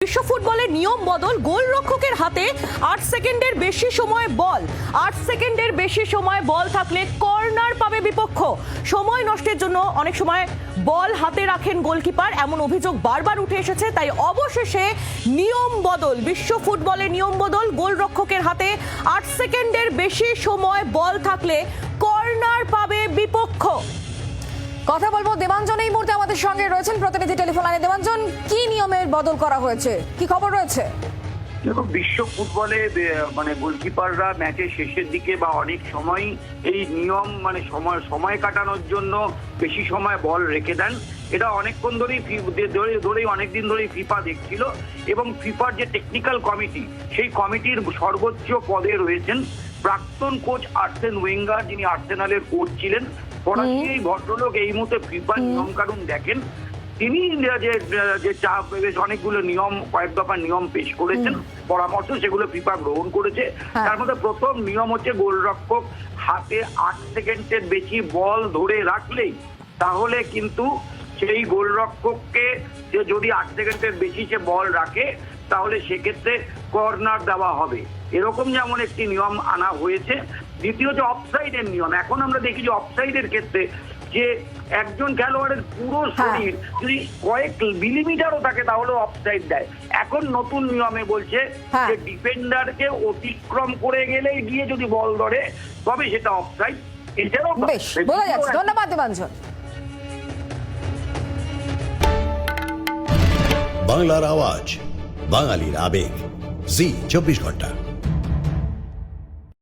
বিশ্ব ফুটবলের নিয়ম বদল, গোলরক্ষকের হাতে 8 সেকেন্ডের বেশি সময় বল 8 সেকেন্ডের বেশি সময় বল থাকলে কর্নার পাবে বিপক্ষ। সময় নষ্টের জন্য অনেক সময় বল হাতে রাখেন গোলকিপার, এমন অভিযোগ বারবার উঠে এসেছে। তাই অবশেষে নিয়ম বদল, বিশ্ব ফুটবলের নিয়ম বদল, গোলরক্ষকের হাতে 8 সেকেন্ডের বেশি সময় বল থাকলে কর্নার পাবে বিপক্ষ। কথা বলবো দেবাঞ্জন এই মুহূর্তে আমাদের সঙ্গে রয়েছেন, প্রতিনিধি টেলিফোন লাইনে। দেবাঞ্জন, কি নিয়মের বদল করা হয়েছে, কি খবর রয়েছে? দেখো, বিশ্ব ফুটবলে গোলকিপাররা ম্যাচের শেষের দিকে বা অনেক সময় এই নিয়ম সময় কাটানোর জন্য বেশি সময় বল রেখে দেন। এটা অনেকক্ষণ ধরেই অনেকদিন ধরেই ফিফা দেখছিল, এবং ফিফার যে টেকনিক্যাল কমিটি, সেই কমিটির সর্বোচ্চ পদে রয়েছেন প্রাক্তন কোচ আর্সেন ওয়েঙ্গার, যিনি আর্সেনালের কোচ ছিলেন। ফরাসি এই ভদ্রলোক এই মুহূর্তে ফিফার নিয়ম কানুন দেখেন। তিনি অনেকগুলো নিয়ম, কয়েক দফা নিয়ম পেশ করেছেন, পরামর্শ, সেগুলো ফিফা গ্রহণ করেছে। তার মধ্যে প্রথম নিয়ম হচ্ছে, গোলরক্ষক হাতে 8 সেকেন্ডের বেশি বল ধরে রাখলেই তাহলে কিন্তু সেই গোলরক্ষককে যদি 8 সেকেন্ডের বেশি সে বল রাখে তাহলে সেক্ষেত্রে কর্নার দেওয়া হবে। এরকম যেমন একটি নিয়ম আনা হয়েছে। দ্বিতীয় যে অফসাইডের নিয়ম, এখন আমরা দেখি যে অফসাইডের ক্ষেত্রে যে একজন খেলোয়াড়ের পুরো শরীর যদি কয়েক মিলিমিটারও থাকে তাহলে অফসাইড দেয়। এখন নতুন নিয়মে বলছে যে ডিফেন্ডারকে অতিক্রম করে গেলেই গিয়ে যদি বল ধরে তবে সেটা অফসাইড। এটাও বেশ বোঝা যাচ্ছে। ধন্যবাদ দেবাঞ্জন। বাংলার আওয়াজ, বাঙালির আবেগ, জি 24 ঘন্টা।